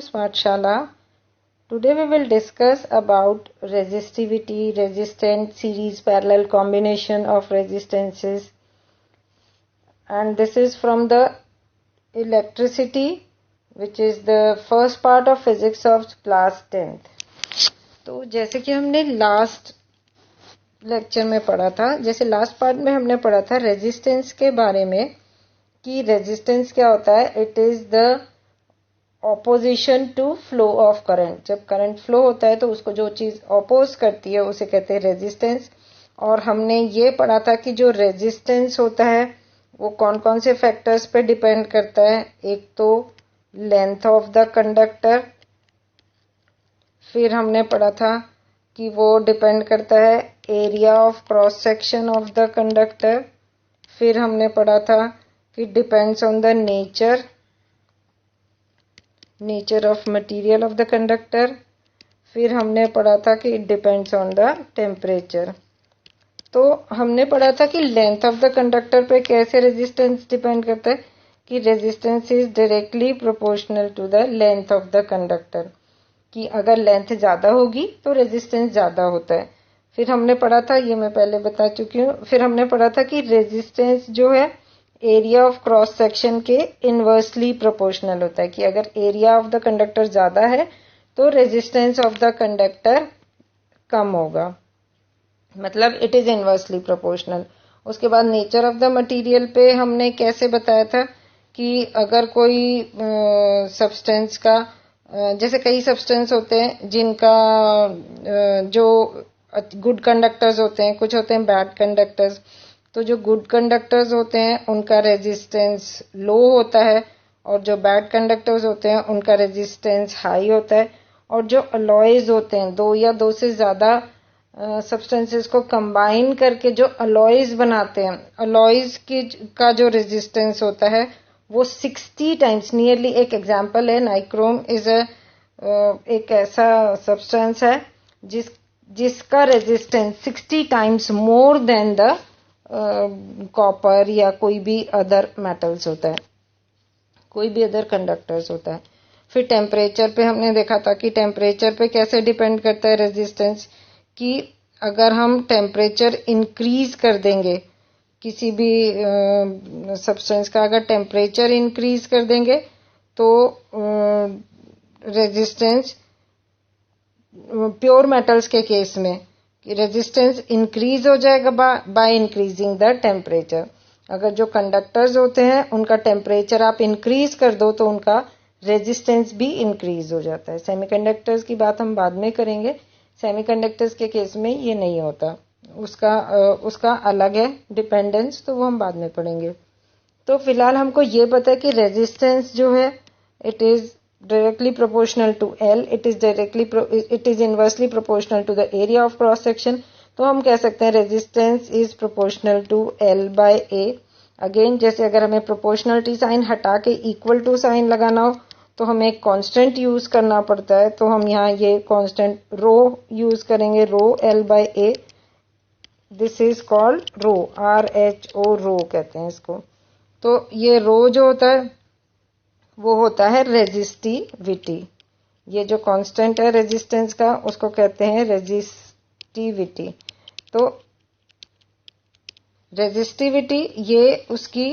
Smartshala. Today we will discuss about resistivity, resistant series parallel combination of resistances, and this is from the electricity, which is the first part of physics of class 10th. तो जैसे कि हमने last lecture में पढ़ा था, जैसे last part में हमने पढ़ा था रेजिस्टेंस के बारे में कि रेजिस्टेंस क्या होता है. It is the opposition to flow of current. जब करंट फ्लो होता है तो उसको जो चीज ऑपोज करती है उसे कहते हैं रेजिस्टेंस. और हमने ये पढ़ा था कि जो रेजिस्टेंस होता है वो कौन कौन से फैक्टर्स पे डिपेंड करता है. एक तो लेंथ ऑफ द कंडक्टर, फिर हमने पढ़ा था कि वो डिपेंड करता है area of cross section of the conductor. फिर हमने पढ़ा था कि depends on the nature of material of the conductor. फिर हमने पढ़ा था कि it depends on the temperature. तो हमने पढ़ा था कि लेंथ ऑफ द कंडक्टर पे कैसे रेजिस्टेंस डिपेंड करता है कि resistance is directly proportional to the length of the conductor, कि अगर लेंथ ज्यादा होगी तो रेजिस्टेंस ज्यादा होता है. फिर हमने पढ़ा था, ये मैं पहले बता चुकी हूँ, फिर हमने पढ़ा था कि रेजिस्टेंस जो है एरिया ऑफ क्रॉस सेक्शन के इनवर्सली प्रोपोर्शनल होता है, कि अगर एरिया ऑफ द कंडक्टर ज्यादा है तो रेजिस्टेंस ऑफ द कंडक्टर कम होगा, मतलब इट इज इनवर्सली प्रोपोर्शनल. उसके बाद नेचर ऑफ द मटेरियल पे हमने कैसे बताया था कि अगर कोई सब्सटेंस का जैसे कई सब्सटेंस होते हैं जिनका जो गुड कंडक्टर्स होते हैं, कुछ होते हैं बैड कंडक्टर्स. तो जो गुड कंडक्टर्स होते हैं उनका रेजिस्टेंस लो होता है और जो बैड कंडक्टर्स होते हैं उनका रेजिस्टेंस हाई होता है. और जो अलॉयज होते हैं, दो या दो से ज्यादा सब्सटेंसेस को कंबाइन करके जो अलॉयज बनाते हैं, अलॉयज की का जो रेजिस्टेंस होता है वो 60 टाइम्स नियरली. एक एग्जांपल है नाइक्रोम इज एक ऐसा सब्सटेंस है जिसका resistance 60 times more than the copper या कोई भी अदर मेटल्स होता है, कोई भी अदर कंडक्टर्स होता है. फिर टेम्परेचर पे हमने देखा था कि टेम्परेचर पे कैसे डिपेंड करता है रेजिस्टेंस, कि अगर हम टेम्परेचर इंक्रीज कर देंगे किसी भी सब्सटेंस का, अगर टेम्परेचर इंक्रीज कर देंगे तो रेजिस्टेंस प्योर मेटल्स के केस में रेजिस्टेंस इंक्रीज हो जाएगा बाय इंक्रीजिंग द टेम्परेचर. अगर जो कंडक्टर्स होते हैं उनका टेम्परेचर आप इंक्रीज कर दो तो उनका रेजिस्टेंस भी इंक्रीज हो जाता है. सेमीकंडक्टर्स की बात हम बाद में करेंगे. सेमीकंडक्टर्स के केस में ये नहीं होता, उसका अलग है डिपेंडेंस, तो वो हम बाद में पढ़ेंगे. तो फिलहाल हमको ये पता है कि रेजिस्टेंस जो है it is directly proportional to L, it is inversely proportional to the area of cross section. तो हम कह सकते हैं resistance is proportional to L by A. Again जैसे अगर हमें proportionality साइन हटा के equal to साइन लगाना हो तो हमें एक कांस्टेंट यूज करना पड़ता है. तो हम यहाँ ये कांस्टेंट रो यूज करेंगे, rho L by A. This is called rho, RHO rho कहते हैं इसको. तो ये रो जो होता है वो होता है रेजिस्टिविटी. ये जो कांस्टेंट है रेजिस्टेंस का उसको कहते हैं रेजिस्टिविटी. तो रेजिस्टिविटी ये उसकी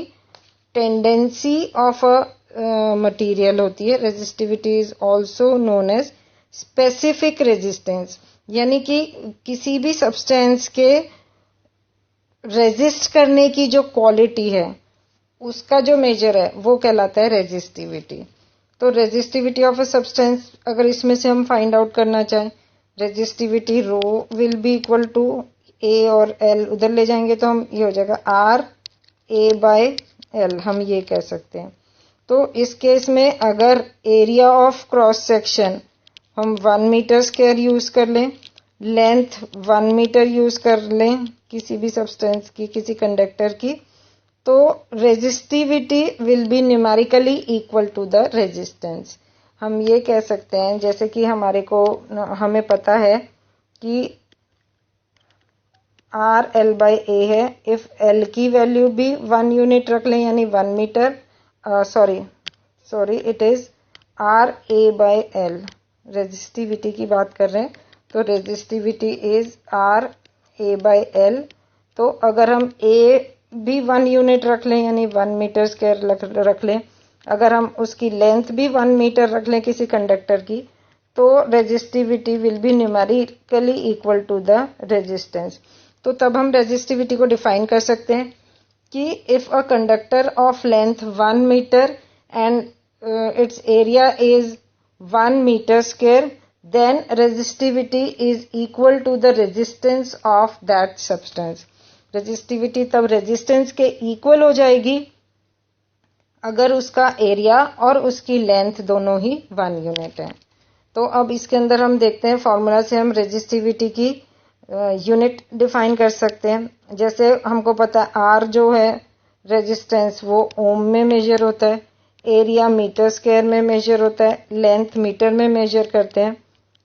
टेंडेंसी ऑफ अ मटेरियल होती है. Resistivity is also known as specific resistance, यानी कि किसी भी सब्सटेंस के रेजिस्ट करने की जो क्वालिटी है उसका जो मेजर है वो कहलाता है रेजिस्टिविटी. तो रेजिस्टिविटी ऑफ अ सब्सटेंस अगर इसमें से हम फाइंड आउट करना चाहें, resistivity rho will be equal to A और एल उधर ले जाएंगे तो हम ये हो जाएगा आर ए बाय एल, हम ये कह सकते हैं. तो इस केस में अगर एरिया ऑफ क्रॉस सेक्शन हम 1 मीटर स्क्वायर यूज कर लें, लेंथ 1 मीटर यूज कर लें किसी भी सब्सटेंस की, किसी कंडक्टर की, तो resistivity will be numerically equal to the resistance. हम ये कह सकते हैं जैसे कि हमें पता है कि R L by A है. इफ L की वैल्यू भी 1 यूनिट रख लें यानी 1 metre, sorry it is R A by L, resistivity की बात कर रहे हैं तो resistivity is R A by L. तो अगर हम ए भी 1 यूनिट रख लें यानी 1 मीटर स्क्वायर रख लें, अगर हम उसकी लेंथ भी 1 मीटर रख लें किसी कंडक्टर की, तो resistivity will be numerically equal to the resistance. तो तब हम रेजिस्टिविटी को डिफाइन कर सकते हैं कि if a conductor of length 1 metre and its area is 1 metre square, then resistivity is equal to the resistance of that substance। Resistivity तब resistance के इक्वल हो जाएगी अगर उसका एरिया और उसकी लेंथ दोनों ही 1 यूनिट है। तो अब इसके अंदर हम देखते हैं फॉर्मूला से हम रेजिस्टिविटी की यूनिट डिफाइन कर सकते हैं। जैसे हमको पता है आर जो है रेजिस्टेंस वो ओम में मेजर होता है, एरिया मीटर स्क्वायर में मेजर होता है, लेंथ मीटर में मेजर करते हैं।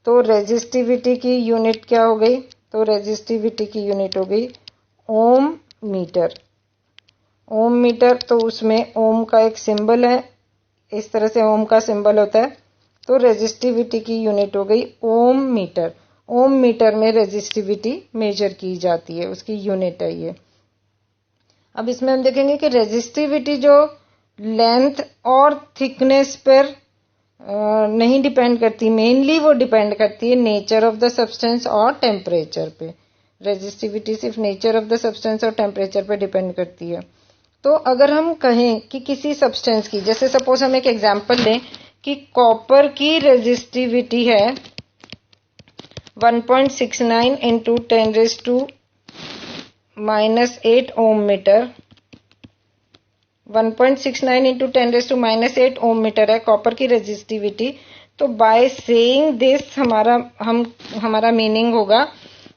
तो रेजिस्टिविटी की यूनिट क्या हो गई? तो रेजिस्टिविटी की यूनिट हो गई ओम मीटर। ओम मीटर तो उसमें ओम का एक सिंबल है, इस तरह से ओम का सिंबल होता है। तो रेजिस्टिविटी की यूनिट हो गई ओम मीटर। ओम मीटर में रेजिस्टिविटी मेजर की जाती है, उसकी यूनिट है ये। अब इसमें हम देखेंगे कि रेजिस्टिविटी जो लेंथ और थिकनेस पर नहीं डिपेंड करती, मेनली वो डिपेंड करती है नेचर ऑफ द सब्सटेंस और टेम्परेचर पे। रेजिस्टिविटी सिर्फ नेचर ऑफ द सब्सटेंस और टेम्परेचर पे डिपेंड करती है। तो अगर हम कहें कि किसी सब्सटेंस की, जैसे सपोज हम एक एग्जांपल लें कि कॉपर की रेजिस्टिविटी है 1.69 इंटू 10⁻⁻8 ओम मीटर। 1.69 इंटू 10⁻⁻8 ओम मीटर है कॉपर की रेजिस्टिविटी। तो बाय सेइंग दिस हमारा मीनिंग होगा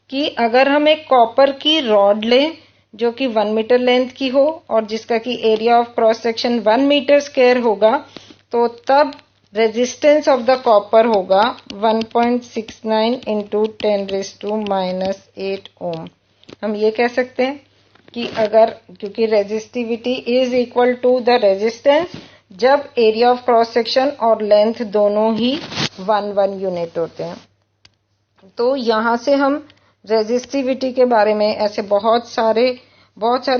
कि अगर हम एक कॉपर की रॉड लें जो कि 1 मीटर लेंथ की हो और जिसका कि area of cross section 1 metre square होगा, तो तब रेजिस्टेंस ऑफ द कॉपर होगा 1.69 इंटू 10⁻⁻8 ओम। हम ये कह सकते हैं कि अगर, क्योंकि resistivity is equal to the resistance जब एरिया ऑफ क्रॉस सेक्शन और लेंथ दोनों ही 1 यूनिट होते हैं। तो यहां से हम रेजिस्टिविटी के बारे में, ऐसे बहुत सारे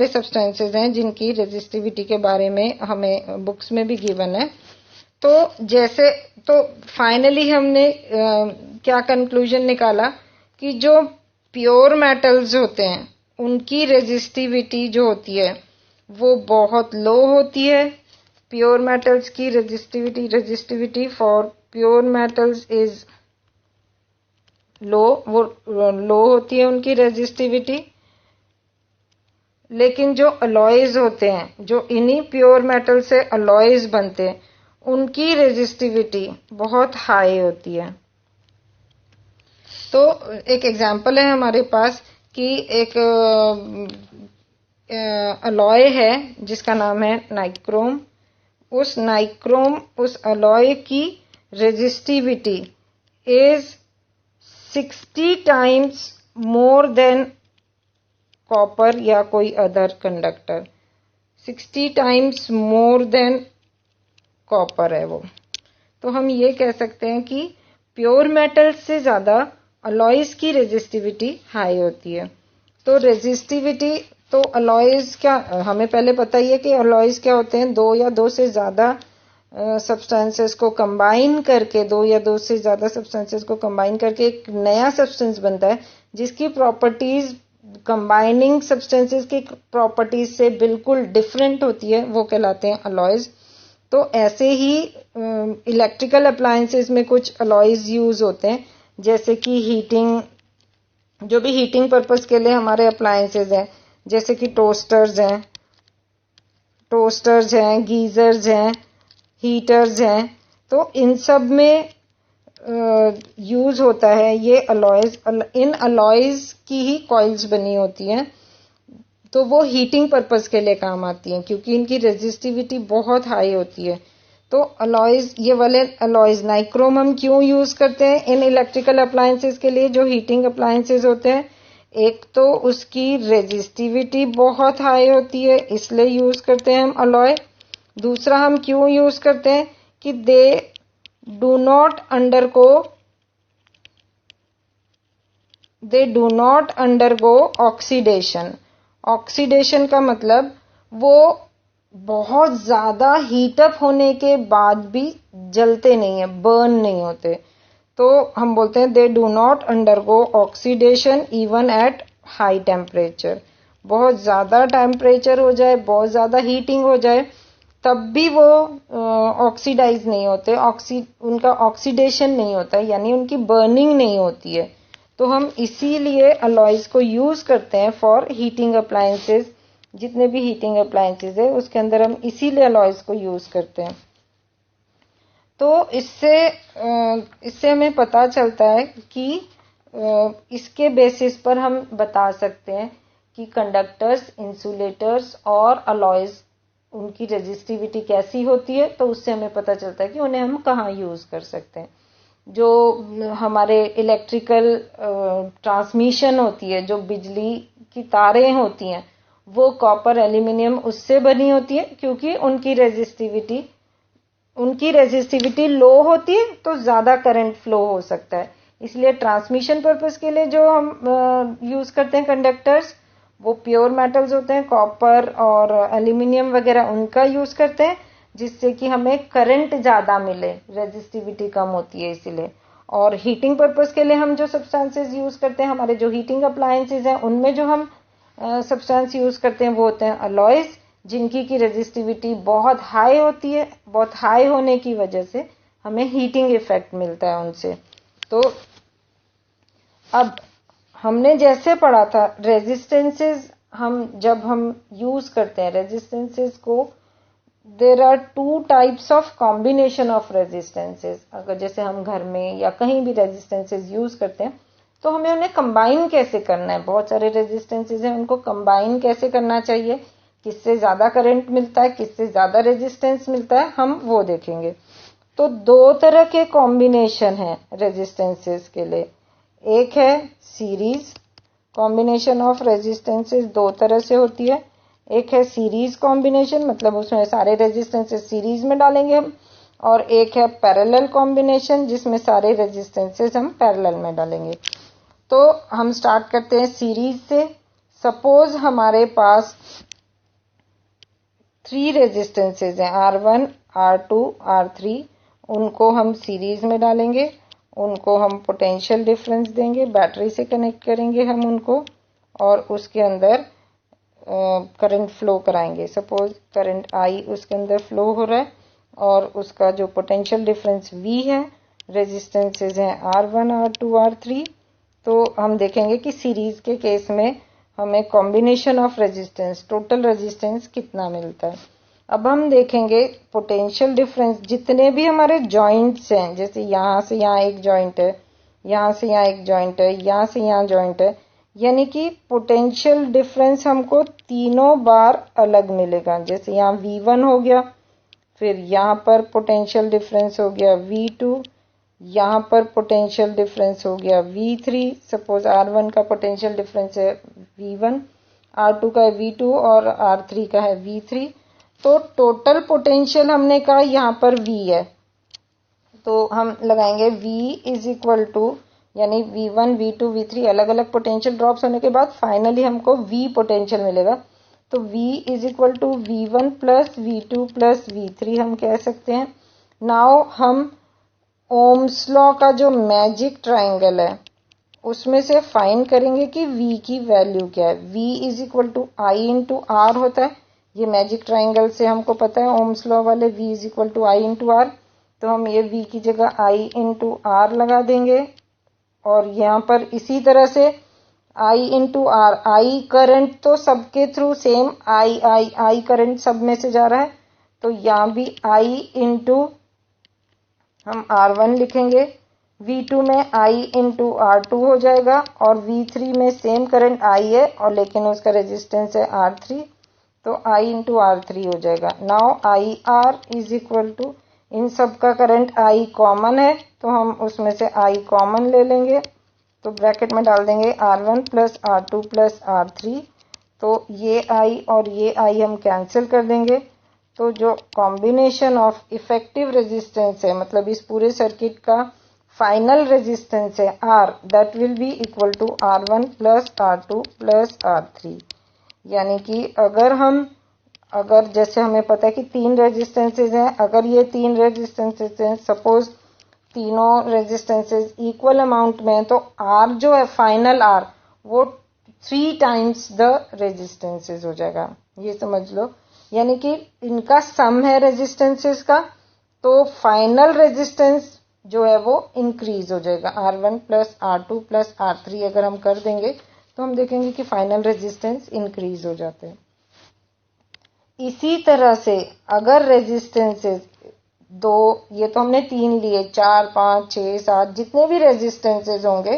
सब्सटेंसेस हैं जिनकी रेजिस्टिविटी के बारे में हमें बुक्स में भी गिवन है। तो फाइनली हमने क्या कंक्लूजन निकाला कि जो प्योर मेटल्स होते हैं उनकी रेजिस्टिविटी जो होती है वो बहुत लो होती है। प्योर मेटल्स की resistivity for pure metals is low, वो लो होती है उनकी रेजिस्टिविटी। लेकिन जो अलॉयज होते हैं, जो इन्हीं प्योर मेटल से अलॉयज बनते हैं, उनकी रेजिस्टिविटी बहुत हाई होती है। तो एक एग्जांपल है हमारे पास कि एक अलॉय है जिसका नाम है नाइक्रोम। उस अलॉय की resistivity is 60 times more than copper या कोई other conductor. 60 times more than copper है वो। तो हम ये कह सकते हैं कि प्योर मेटल से ज्यादा अलॉयज की रेजिस्टिविटी हाई होती है। तो रेजिस्टिविटी, तो अलॉयज क्या, हमें पहले पता ही है कि अलॉयज क्या होते हैं, 2 या 2 से ज्यादा सब्सटेंसेस को कंबाइन करके, 2 या 2 से ज्यादा सब्सटेंसेस को कंबाइन करके एक नया सब्सटेंस बनता है जिसकी प्रॉपर्टीज कंबाइनिंग सब्सटेंसेस की प्रॉपर्टीज से बिल्कुल डिफरेंट होती है, वो कहलाते हैं अलॉयज। तो ऐसे ही इलेक्ट्रिकल अप्लायंसेस में कुछ अलॉयज यूज होते हैं, जैसे कि हीटिंग, जो भी हीटिंग पर्पस के लिए हमारे अप्लायंसेस हैं, जैसे कि टोस्टर्स हैं, गीजर्स हैं, हीटर्स हैं। तो इन सब में यूज होता है ये अलॉयज। इन अलॉयज की ही कॉइल्स बनी होती हैं, तो वो हीटिंग पर्पस के लिए काम आती हैं क्योंकि इनकी रेजिस्टिविटी बहुत हाई होती है। तो अलॉयज, ये वाले अलॉयज नाइक्रोम हम क्यों यूज करते हैं इन इलेक्ट्रिकल अप्लायंसेस के लिए जो हीटिंग अप्लायंसेस होते हैं? एक तो उसकी रेजिस्टिविटी बहुत हाई होती है इसलिए यूज करते हैं हम अलॉय। दूसरा हम क्यों यूज करते हैं कि they do not undergo oxidation. Oxidation का मतलब वो बहुत ज्यादा हीटअप होने के बाद भी जलते नहीं है, बर्न नहीं होते। तो हम बोलते हैं they do not undergo oxidation even at high temperature. बहुत ज्यादा टेम्परेचर हो जाए, बहुत ज्यादा हीटिंग हो जाए, तब भी वो ऑक्सीडाइज नहीं होते, उनका ऑक्सीडेशन नहीं होता, यानी उनकी बर्निंग नहीं होती है। तो हम इसीलिए अलॉयज को यूज करते हैं फॉर हीटिंग अप्लायंसेस। जितने भी हीटिंग अप्लायंसेस है उसके अंदर हम इसीलिए अलॉयज को यूज करते हैं। तो इससे हमें पता चलता है कि इसके बेसिस पर हम बता सकते हैं कि कंडक्टर्स, इंसुलेटर्स और अलॉयज उनकी रेजिस्टिविटी कैसी होती है। तो उससे हमें पता चलता है कि उन्हें हम कहाँ यूज कर सकते हैं। जो हमारे इलेक्ट्रिकल ट्रांसमिशन होती है, जो बिजली की तारें होती हैं, वो कॉपर, एल्यूमिनियम उससे बनी होती है, क्योंकि उनकी रेजिस्टिविटी लो होती है तो ज्यादा करंट फ्लो हो सकता है। इसलिए ट्रांसमिशन पर्पस के लिए जो हम यूज करते हैं कंडक्टर्स, वो प्योर मेटल्स होते हैं, कॉपर और एल्यूमिनियम वगैरह उनका यूज करते हैं, जिससे कि हमें करंट ज्यादा मिले, रेजिस्टिविटी कम होती है इसीलिए। और हीटिंग पर्पस के लिए हम जो सब्सटेंसेस यूज करते हैं, हमारे जो हीटिंग अप्लायंसेस हैं, उनमें जो हम सब्सटेंस यूज करते हैं वो होते हैं अलॉयज, जिनकी की रेजिस्टिविटी बहुत हाई होती है। बहुत हाई होने की वजह से हमें हीटिंग इफेक्ट मिलता है उनसे। तो अब हमने जैसे पढ़ा था रेजिस्टेंसेस, जब हम यूज करते हैं रेजिस्टेंसेस को, there are two types of combination of resistances. अगर जैसे हम घर में या कहीं भी रेजिस्टेंसेस यूज करते हैं तो हमें उन्हें कंबाइन कैसे करना है। बहुत सारे रेजिस्टेंसेस हैं, उनको कंबाइन कैसे करना चाहिए, किससे ज्यादा करंट मिलता है, किससे ज्यादा रेजिस्टेंस मिलता है, हम वो देखेंगे। तो दो तरह के कॉम्बिनेशन है रेजिस्टेंसेस के लिए। एक है सीरीज कॉम्बिनेशन ऑफ रेजिस्टेंसेस, दो तरह से होती है। एक है सीरीज कॉम्बिनेशन, मतलब उसमें सारे रेजिस्टेंसेस सीरीज में डालेंगे हम। और एक है पैरेलल कॉम्बिनेशन, जिसमें सारे रेजिस्टेंसेस हम पैरेलल में डालेंगे। तो हम स्टार्ट करते हैं सीरीज से। सपोज हमारे पास 3 रेजिस्टेंसेस हैं, R1, R2, R3। उनको हम सीरीज में डालेंगे, उनको हम पोटेंशियल डिफरेंस देंगे, बैटरी से कनेक्ट करेंगे हम उनको, और उसके अंदर करंट फ्लो कराएंगे। सपोज करंट I उसके अंदर फ्लो हो रहा है और उसका जो पोटेंशियल डिफरेंस V है, रेजिस्टेंसेस हैं R1, R2, R3। तो हम देखेंगे कि सीरीज के केस में हमें combination of resistance, total resistance कितना मिलता है। अब हम देखेंगे पोटेंशियल डिफरेंस, जितने भी हमारे जॉइंट्स हैं, जैसे यहाँ से यहाँ एक जॉइंट है, यहाँ से यहाँ एक जॉइंट है, यहाँ से यहाँ जॉइंट है, यानी कि पोटेंशियल डिफरेंस हमको तीनों बार अलग मिलेगा। जैसे यहाँ V1 हो गया, फिर यहाँ पर पोटेंशियल डिफरेंस हो गया V2, यहाँ पर पोटेंशियल डिफरेंस हो गया V3। सपोज R1 का पोटेंशियल डिफरेंस है V1, R2 का है V2 और R3 का है V3। तो टोटल पोटेंशियल हमने कहा यहाँ पर V है, तो हम लगाएंगे V इज इक्वल टू, यानी V1, V2, V3 अलग अलग पोटेंशियल ड्रॉप्स होने के बाद फाइनली हमको V पोटेंशियल मिलेगा। तो V is equal to V1 plus V2 plus V3 हम कह सकते हैं। नाउ हम ओम्स लॉ का जो मैजिक ट्राइंगल है उसमें से फाइंड करेंगे कि V की वैल्यू क्या है। V is equal to I into R होता है, ये मैजिक ट्राइंगल से हमको पता है, ओम्स लॉ वाले। V is equal to I into R, तो हम ये V की जगह I इंटू R लगा देंगे। और यहाँ पर इसी तरह से I into R, I current तो सबके थ्रू सेम I करंट सब में से जा रहा है, तो यहाँ भी I इंटू हम R1 लिखेंगे, V2 में I इंटू R2 हो जाएगा, और V3 में सेम करंट I है और लेकिन उसका रेजिस्टेंस है R3, तो I इंटू R3 हो जाएगा। Now IR is equal to, इन सब का करंट I कॉमन है तो हम उसमें से I कॉमन ले लेंगे, तो ब्रैकेट में डाल देंगे R1 plus R2 plus R3। तो ये I और ये I हम कैंसिल कर देंगे, तो जो कॉम्बिनेशन ऑफ इफेक्टिव रेजिस्टेंस है, मतलब इस पूरे सर्किट का फाइनल रेजिस्टेंस है R, that will be equal to R1 plus R2 plus R3। यानी कि अगर जैसे हमें पता है कि 3 रेजिस्टेंसेज हैं, अगर ये 3 रेजिस्टेंसेज हैं, सपोज तीनों रेजिस्टेंसेज इक्वल अमाउंट में है, तो R जो है फाइनल R वो 3 टाइम्स द रेजिस्टेंसेज हो जाएगा, ये समझ लो। यानी कि इनका सम है रेजिस्टेंसेज का, तो फाइनल रेजिस्टेंस जो है वो इंक्रीज हो जाएगा। R1 plus R2 plus R3 अगर हम कर देंगे तो हम देखेंगे कि फाइनल रेजिस्टेंस इंक्रीज हो जाते हैं। इसी तरह से अगर रेजिस्टेंसेज दो, ये तो हमने 3 लिए, 4, 5, 6, 7 जितने भी रेजिस्टेंसेज होंगे,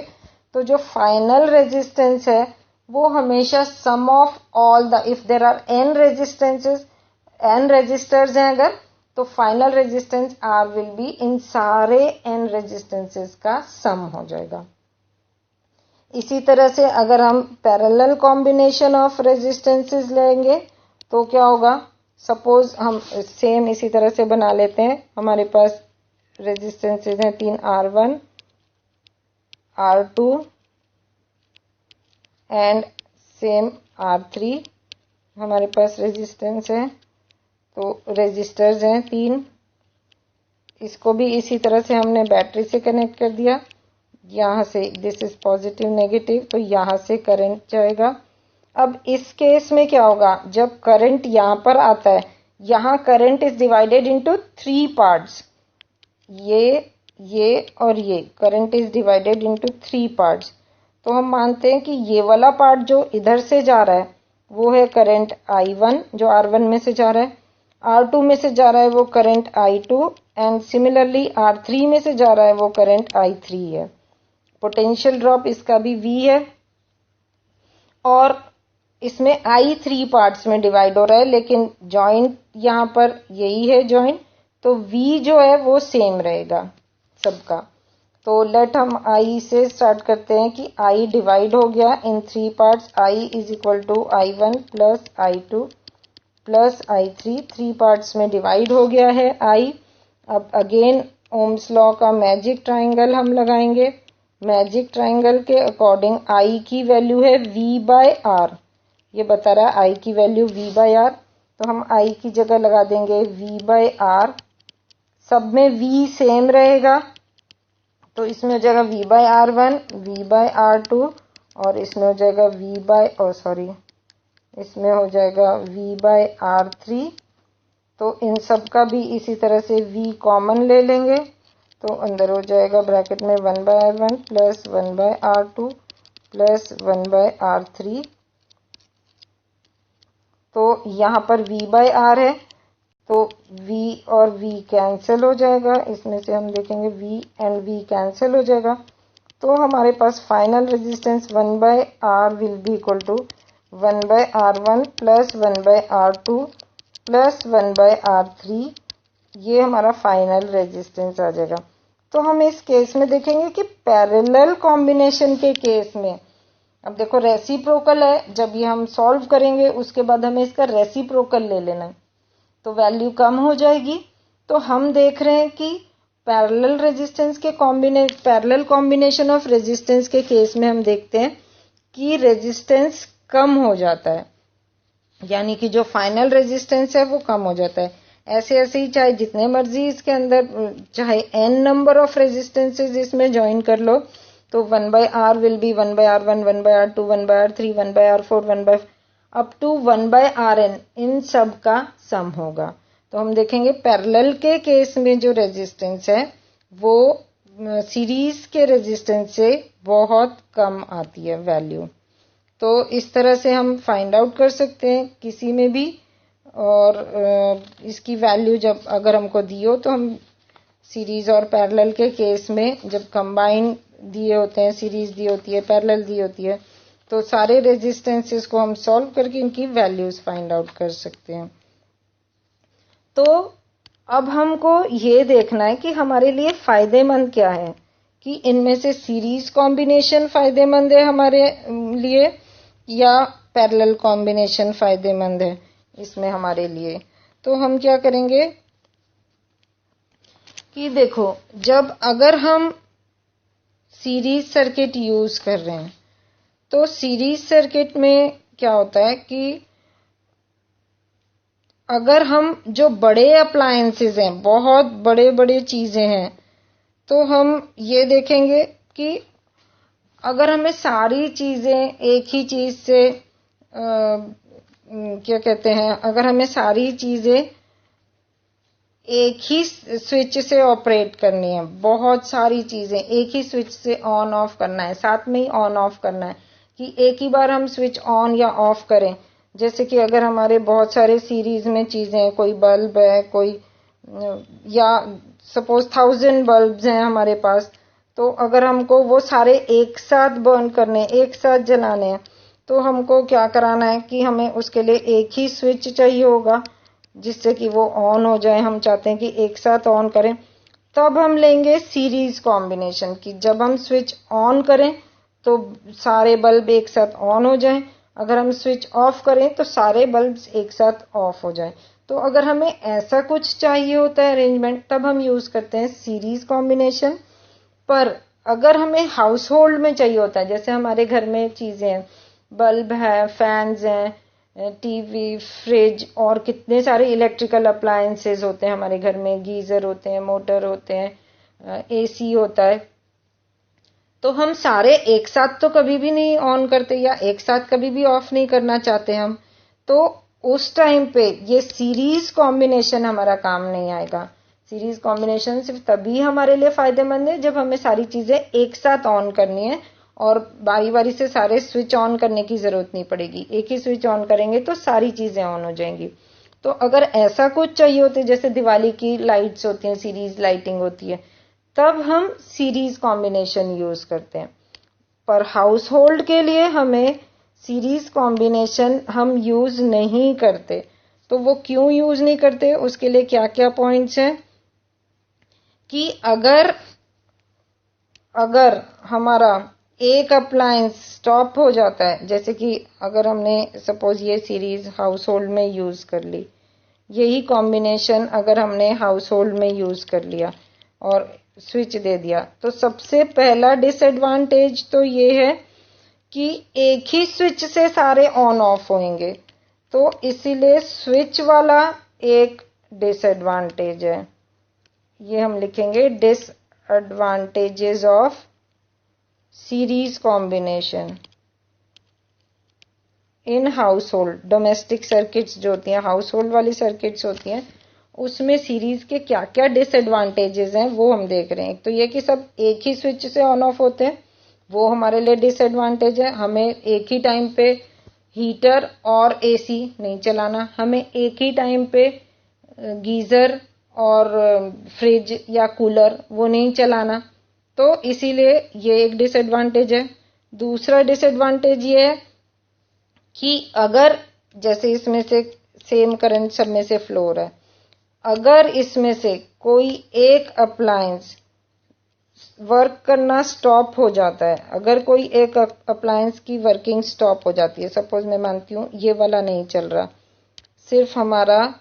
तो जो फाइनल रेजिस्टेंस है वो हमेशा sum of all the, if there are n resistances, n resistors हैं अगर, तो final resistance R will be इन सारे n रेजिस्टेंसेज का सम हो जाएगा। इसी तरह से अगर हम पैरेलल कॉम्बिनेशन ऑफ रेजिस्टेंसेज लेंगे तो क्या होगा, सपोज हम सेम इसी तरह से बना लेते हैं। हमारे पास रेजिस्टेंसेज हैं 3, R1, R2 and same R3 हमारे पास रेजिस्टेंस है। तो रेजिस्टर्स हैं 3, इसको भी इसी तरह से हमने बैटरी से कनेक्ट कर दिया। यहाँ से दिस इज पॉजिटिव नेगेटिव, तो यहाँ से करंट जाएगा। अब इस केस में क्या होगा, जब करंट यहाँ पर आता है, यहाँ current is divided into 3 parts, ये और ये current is divided into 3 parts. तो हम मानते हैं कि ये वाला पार्ट जो इधर से जा रहा है वो है करंट I1 जो R1 में से जा रहा है, R2 में से जा रहा है वो current I2 and similarly R3 में से जा रहा है वो करंट I3 है। पोटेंशियल ड्रॉप इसका भी V है और इसमें I 3 पार्ट्स में डिवाइड हो रहा है, लेकिन जॉइंट यहाँ पर यही है जॉइंट, तो V जो है वो सेम रहेगा सबका। तो लेट हम I से स्टार्ट करते हैं कि I डिवाइड हो गया in 3 parts. I is equal to I1 plus I2 plus I3, 3 parts में डिवाइड हो गया है I। अब अगेन ओम्स लॉ का मैजिक ट्राइंगल हम लगाएंगे। मैजिक ट्राइंगल के अकॉर्डिंग I की वैल्यू है V बाय R, ये बता रहा है I की वैल्यू V बाय R, तो हम I की जगह लगा देंगे V बाय R। सब में V सेम रहेगा, तो इसमें हो जाएगा V bye R1, V bye R2 और इसमें हो जाएगा इसमें हो जाएगा V बाय R3। तो इन सब का भी इसी तरह से V कॉमन ले लेंगे, तो अंदर हो जाएगा ब्रैकेट में 1 by R1 plus 1 by R2 plus 1 by R3। तो यहाँ पर V बाय R है, तो V और V कैंसिल हो जाएगा, इसमें से हम देखेंगे V एंड V कैंसिल हो जाएगा। तो हमारे पास final resistance 1 by R will be equal to 1 by R1 plus 1 by R2 plus 1 by R3, ये हमारा फाइनल रेजिस्टेंस आ जाएगा। तो हम इस केस में देखेंगे कि पैरेलल कॉम्बिनेशन के केस में, अब देखो रेसिप्रोकल है, जब ये हम सॉल्व करेंगे उसके बाद हमें इसका रेसिप्रोकल ले लेना है, तो वैल्यू कम हो जाएगी। तो हम देख रहे हैं कि पैरेलल रेजिस्टेंस के पैरेलल कॉम्बिनेशन ऑफ रेजिस्टेंस के केस में हम देखते हैं कि रेजिस्टेंस कम हो जाता है, यानी कि जो फाइनल रेजिस्टेंस है वो कम हो जाता है। ऐसे ऐसे ही चाहे जितने मर्जी इसके अंदर चाहे n नंबर ऑफ रेजिस्टेंसेज इसमें ज्वाइन कर लो, तो 1 by R will be 1 by R1, 1 by R2, 1 by R3, 1 by R4, 1 by up to 1 by Rn, इन सब का सम होगा। तो हम देखेंगे पैरेलल के केस में जो रेजिस्टेंस है वो सीरीज के रेजिस्टेंस से बहुत कम आती है वैल्यू। तो इस तरह से हम फाइंड आउट कर सकते हैं किसी में भी, और इसकी वैल्यू जब अगर हमको दी हो तो हम सीरीज और पैरेलल के केस में जब कंबाइन दिए होते हैं, सीरीज दी होती है, पैरेलल दी होती है, तो सारे रेजिस्टेंसेस को हम सॉल्व करके इनकी वैल्यूज फाइंड आउट कर सकते हैं। तो अब हमको ये देखना है कि हमारे लिए फायदेमंद क्या है, कि इनमें से सीरीज कॉम्बिनेशन फायदेमंद है हमारे लिए या पैरेलल कॉम्बिनेशन फायदेमंद है इसमें हमारे लिए। तो हम क्या करेंगे कि देखो, जब अगर हम सीरीज सर्किट यूज कर रहे हैं तो सीरीज सर्किट में क्या होता है कि अगर हम जो बड़े अप्लायंसेस हैं, बहुत बड़े बड़े चीजें हैं, तो हम ये देखेंगे कि अगर हमें सारी चीजें एक ही चीज से क्या कहते हैं, अगर हमें सारी चीजें एक ही स्विच से ऑपरेट करनी है, बहुत सारी चीजें एक ही स्विच से ऑन ऑफ करना है, साथ में ही ऑन ऑफ करना है कि एक ही बार हम स्विच ऑन या ऑफ करें। जैसे कि अगर हमारे बहुत सारे सीरीज में चीजें हैं, कोई बल्ब है, कोई या सपोज 1000 बल्ब्स हैं हमारे पास, तो अगर हमको वो सारे एक साथ बर्न करने, एक साथ जलाने हैं, तो हमको क्या कराना है कि हमें उसके लिए एक ही स्विच चाहिए होगा जिससे कि वो ऑन हो जाए। हम चाहते हैं कि एक साथ ऑन करें, तब हम लेंगे सीरीज कॉम्बिनेशन की जब हम स्विच ऑन करें तो सारे बल्ब एक साथ ऑन हो जाएं, अगर हम स्विच ऑफ करें तो सारे बल्ब्स एक साथ ऑफ हो जाएं। तो अगर हमें ऐसा कुछ चाहिए होता है अरेंजमेंट, तब हम यूज करते हैं सीरीज कॉम्बिनेशन। पर अगर हमें हाउस होल्ड में चाहिए होता है, जैसे हमारे घर में चीजें हैं, बल्ब है, फैंस हैं, टीवी, फ्रिज और कितने सारे इलेक्ट्रिकल अप्लायंसेस होते हैं हमारे घर में, गीजर होते हैं, मोटर होते हैं, एसी होता है, तो हम सारे एक साथ तो कभी भी नहीं ऑन करते या एक साथ कभी भी ऑफ नहीं करना चाहते हम। तो उस टाइम पे ये सीरीज कॉम्बिनेशन हमारा काम नहीं आएगा। सीरीज कॉम्बिनेशन सिर्फ तभी हमारे लिए फायदेमंद है जब हमें सारी चीजें एक साथ ऑन करनी है और बारी बारी से सारे स्विच ऑन करने की जरूरत नहीं पड़ेगी। एक ही स्विच ऑन करेंगे तो सारी चीजें ऑन हो जाएंगी। तो अगर ऐसा कुछ चाहिए होते, जैसे दिवाली की लाइट्स होती हैं, सीरीज लाइटिंग होती है, तब हम सीरीज कॉम्बिनेशन यूज करते हैं। पर हाउस होल्ड के लिए हमें सीरीज कॉम्बिनेशन हम यूज नहीं करते। तो वो क्यों यूज नहीं करते, उसके लिए क्या क्या पॉइंट्स हैं कि अगर हमारा एक अप्लायंस स्टॉप हो जाता है, जैसे कि अगर हमने सपोज ये सीरीज हाउस होल्ड में यूज कर ली, यही कॉम्बिनेशन अगर हमने हाउस होल्ड में यूज कर लिया और स्विच दे दिया, तो सबसे पहला डिसएडवांटेज तो ये है कि एक ही स्विच से सारे ऑन ऑफ होंगे। तो इसीलिए स्विच वाला एक डिसएडवांटेज है। ये हम लिखेंगे disadvantages of series combination in house hold. Domestic circuits जो होती हैं, हाउस होल्ड वाली सर्किट्स होती हैं, उसमें सीरीज के क्या क्या डिसएडवांटेजेस हैं वो हम देख रहे हैं। एक तो ये कि सब एक ही स्विच से ऑन ऑफ होते हैं, वो हमारे लिए डिसएडवांटेज है। हमें एक ही टाइम पे हीटर और एसी नहीं चलाना, हमें एक ही टाइम पे गीजर और फ्रिज या कूलर वो नहीं चलाना, तो इसीलिए ये एक डिसएडवांटेज है। दूसरा डिसएडवांटेज ये है कि अगर जैसे इसमें से सेम करंट सब में से फ्लो हो रहा है, अगर इसमें से कोई एक अप्लायंस वर्क करना स्टॉप हो जाता है, अगर कोई एक अप्लायंस की वर्किंग स्टॉप हो जाती है, सपोज मैं मानती हूँ ये वाला नहीं चल रहा, सिर्फ हमारा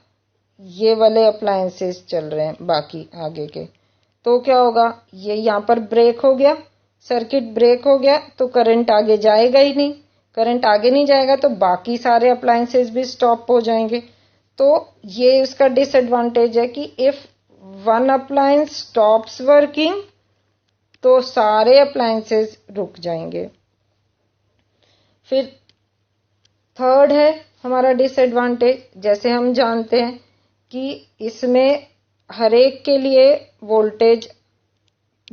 ये वाले अप्लायंसेस चल रहे हैं बाकी आगे के, तो क्या होगा, ये यहाँ पर ब्रेक हो गया, सर्किट ब्रेक हो गया, तो करंट आगे जाएगा ही नहीं। करंट आगे नहीं जाएगा तो बाकी सारे अप्लायंसेस भी स्टॉप हो जाएंगे। तो ये उसका डिसएडवांटेज है कि if one appliance stops working तो सारे अप्लायंसेस रुक जाएंगे। फिर थर्ड है हमारा डिसएडवांटेज, जैसे हम जानते हैं कि इसमें हर एक के लिए वोल्टेज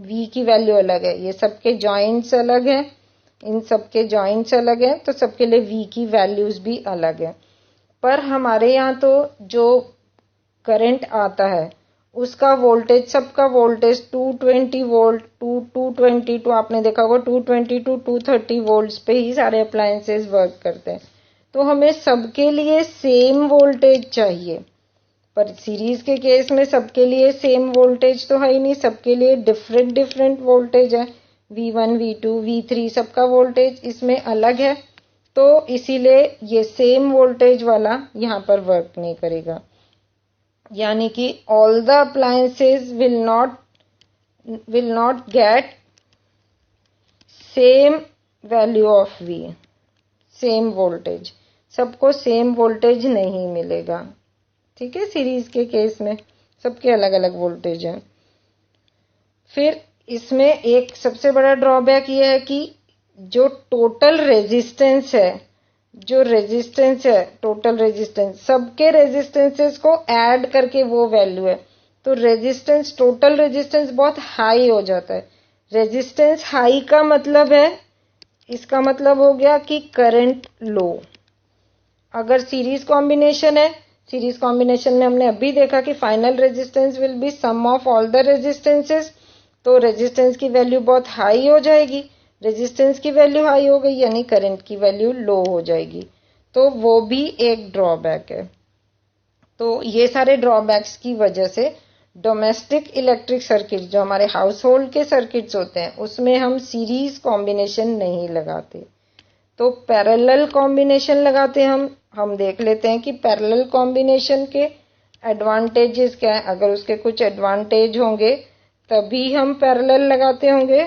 V की वैल्यू अलग है, ये सबके जॉइंट्स अलग हैं, इन सबके जॉइंट्स अलग हैं, तो सबके लिए V की वैल्यूज भी अलग है। पर हमारे यहाँ तो जो करंट आता है उसका वोल्टेज, सबका वोल्टेज 220 वोल्ट 220 टू आपने देखा होगा 220 टू 230 वोल्ट्स पे ही सारे अप्लायंसेस वर्क करते हैं। तो हमें सबके लिए सेम वोल्टेज चाहिए, पर सीरीज के केस में सबके लिए सेम वोल्टेज तो है ही नहीं, सबके लिए डिफरेंट वोल्टेज है, V1 V2 V3 सबका वोल्टेज इसमें अलग है। तो इसीलिए ये सेम वोल्टेज वाला यहाँ पर वर्क नहीं करेगा। यानी कि all the appliances will not get same value of V, same voltage, सबको सेम वोल्टेज नहीं मिलेगा। ठीक है, सीरीज के केस में सबके अलग अलग वोल्टेज हैं। फिर इसमें एक सबसे बड़ा ड्रॉबैक ये है कि जो टोटल रेजिस्टेंस है, टोटल रेजिस्टेंस, सबके रेजिस्टेंसेस को ऐड करके वो वैल्यू है, तो रेजिस्टेंस, टोटल रेजिस्टेंस बहुत हाई हो जाता है। रेजिस्टेंस हाई का मतलब है, इसका मतलब हो गया कि करंट लो। अगर सीरीज कॉम्बिनेशन है, सीरीज कॉम्बिनेशन में हमने अभी देखा कि final resistance will be sum of all the resistances, तो रेजिस्टेंस की वैल्यू बहुत हाई हो जाएगी। रेजिस्टेंस की वैल्यू हाई हो गई यानी करंट की वैल्यू लो हो जाएगी, तो वो भी एक ड्रॉबैक है। तो ये सारे ड्रॉबैक्स की वजह से डोमेस्टिक इलेक्ट्रिक सर्किट, जो हमारे हाउस होल्ड के सर्किट्स होते हैं, उसमें हम सीरीज कॉम्बिनेशन नहीं लगाते, तो पैरेलल कॉम्बिनेशन लगाते हैं। हम देख लेते हैं कि पैरेलल कॉम्बिनेशन के एडवांटेजेस क्या है। अगर उसके कुछ एडवांटेज होंगे तभी हम पैरेलल लगाते होंगे।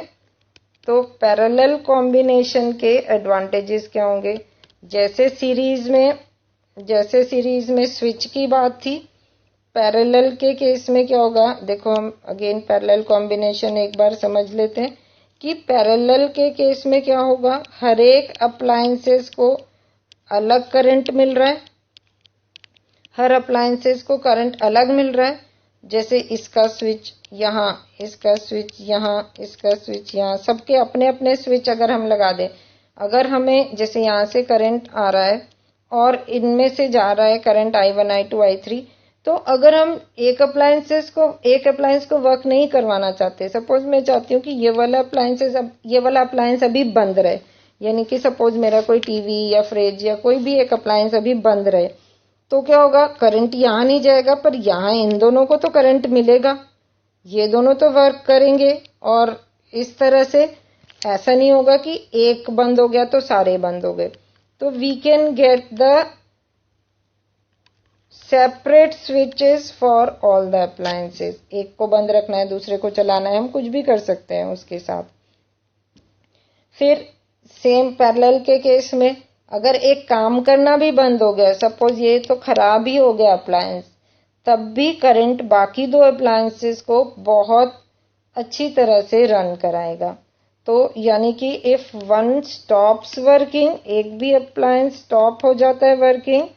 तो पैरेलल कॉम्बिनेशन के एडवांटेजेस क्या होंगे, जैसे सीरीज में स्विच की बात थी, पैरेलल के केस में क्या होगा, देखो हम अगेन पैरेलल कॉम्बिनेशन एक बार समझ लेते हैं कि पैरेलल के केस में क्या होगा, हर एक अप्लायंसेस को अलग करंट मिल रहा है, हर अप्लायंसेस को करंट अलग मिल रहा है। जैसे इसका स्विच यहाँ, इसका स्विच यहाँ, इसका स्विच यहाँ, सबके अपने अपने स्विच अगर हम लगा दें, अगर हमें जैसे यहाँ से करंट आ रहा है और इनमें से जा रहा है करंट I1, I2, I3, तो अगर हम एक अप्लायंस को वर्क नहीं करवाना चाहते, सपोज मैं चाहती हूँ कि ये वाला अप्लायंस अभी बंद रहे, यानी कि सपोज मेरा कोई टीवी या फ्रिज या कोई भी एक अप्लायंस अभी बंद रहे, तो क्या होगा, करंट यहाँ नहीं जाएगा पर यहाँ इन दोनों को तो करंट मिलेगा, ये दोनों तो वर्क करेंगे। और इस तरह से ऐसा नहीं होगा कि एक बंद हो गया तो सारे बंद हो गए। तो we can get the separate switches for all the appliances. एक को बंद रखना है, दूसरे को चलाना है, हम कुछ भी कर सकते हैं उसके साथ। फिर सेम पैरेलल के केस में अगर एक काम करना भी बंद हो गया, सपोज ये तो खराब ही हो गया अप्लायंस, तब भी करंट बाकी दो अप्लायंसेस को बहुत अच्छी तरह से रन कराएगा। तो यानी कि इफ वन स्टॉप्स वर्किंग, एक भी अप्लायंस स्टॉप हो जाता है वर्किंग,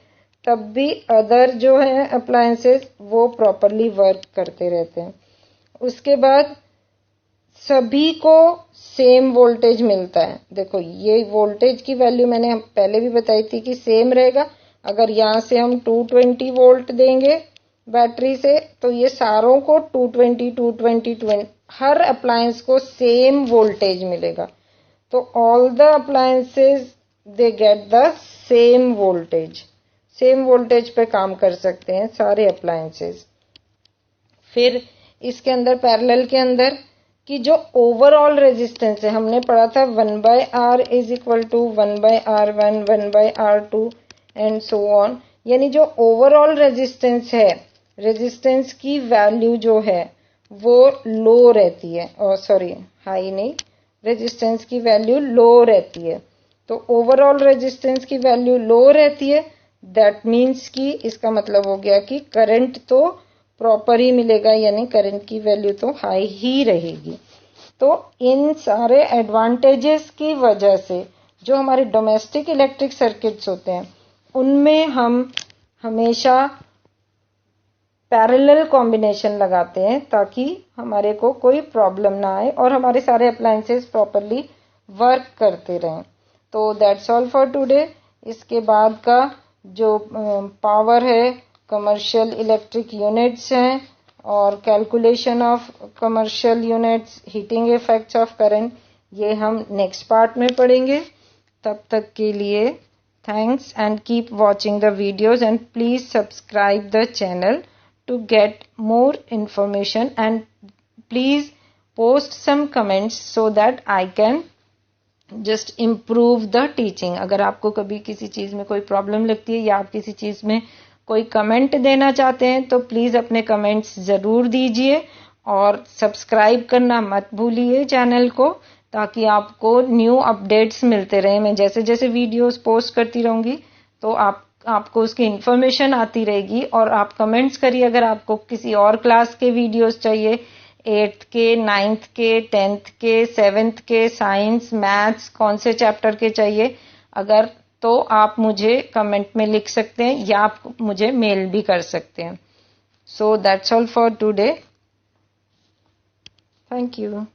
तब भी अदर जो है अप्लायंसेस वो प्रॉपरली वर्क करते रहते हैं। उसके बाद सभी को सेम वोल्टेज मिलता है। देखो ये वोल्टेज की वैल्यू मैंने पहले भी बताई थी कि सेम रहेगा। अगर यहाँ से हम 220 वोल्ट देंगे बैटरी से, तो ये सारों को 220 हर अप्लायंस को सेम वोल्टेज मिलेगा। तो all the appliances they get the same voltage पे काम कर सकते हैं सारे अप्लायंसेस। फिर इसके अंदर पैरेलल के अंदर कि जो ओवरऑल रेजिस्टेंस है, हमने पढ़ा था 1/R is equal to 1/R1, 1/R2 and so on, यानी जो ओवरऑल रेजिस्टेंस है, रेजिस्टेंस की वैल्यू जो है वो लो रहती है, और सॉरी हाई नहीं, रेजिस्टेंस की वैल्यू लो रहती है। तो ओवरऑल रेजिस्टेंस की वैल्यू लो रहती है, दैट मीन्स कि इसका मतलब हो गया कि करंट तो प्रॉपर ही मिलेगा, यानी करंट की वैल्यू तो हाई ही रहेगी। तो इन सारे एडवांटेजेस की वजह से जो हमारे डोमेस्टिक इलेक्ट्रिक सर्किट्स होते हैं उनमें हम हमेशा पैरेलल कॉम्बिनेशन लगाते हैं, ताकि हमारे को कोई प्रॉब्लम ना आए और हमारे सारे अप्लायंसेस प्रॉपरली वर्क करते रहें। तो दैट्स ऑल फॉर टुडे। इसके बाद का जो पावर है, कमर्शियल इलेक्ट्रिक यूनिट्स हैं और calculation of commercial units, heating effects of current, ये हम नेक्स्ट पार्ट में पढ़ेंगे। तब तक के लिए thanks and keep watching the videos and please subscribe the channel to get more information and please post some comments so that I can just improve the teaching. अगर आपको कभी किसी चीज में कोई प्रॉब्लम लगती है या आप किसी चीज में कोई कमेंट देना चाहते हैं तो प्लीज़ अपने कमेंट्स ज़रूर दीजिए और सब्सक्राइब करना मत भूलिए चैनल को, ताकि आपको न्यू अपडेट्स मिलते रहे। मैं जैसे जैसे वीडियोस पोस्ट करती रहूँगी तो आपको उसकी इन्फॉर्मेशन आती रहेगी। और आप कमेंट्स करिए अगर आपको किसी और क्लास के वीडियोस चाहिए, 8th के, 9th के, 10th के, 7th के, साइंस, मैथ्स, कौन से चैप्टर के चाहिए अगर, तो आप मुझे कमेंट में लिख सकते हैं या आप मुझे मेल भी कर सकते हैं। So that's all for today. Thank you.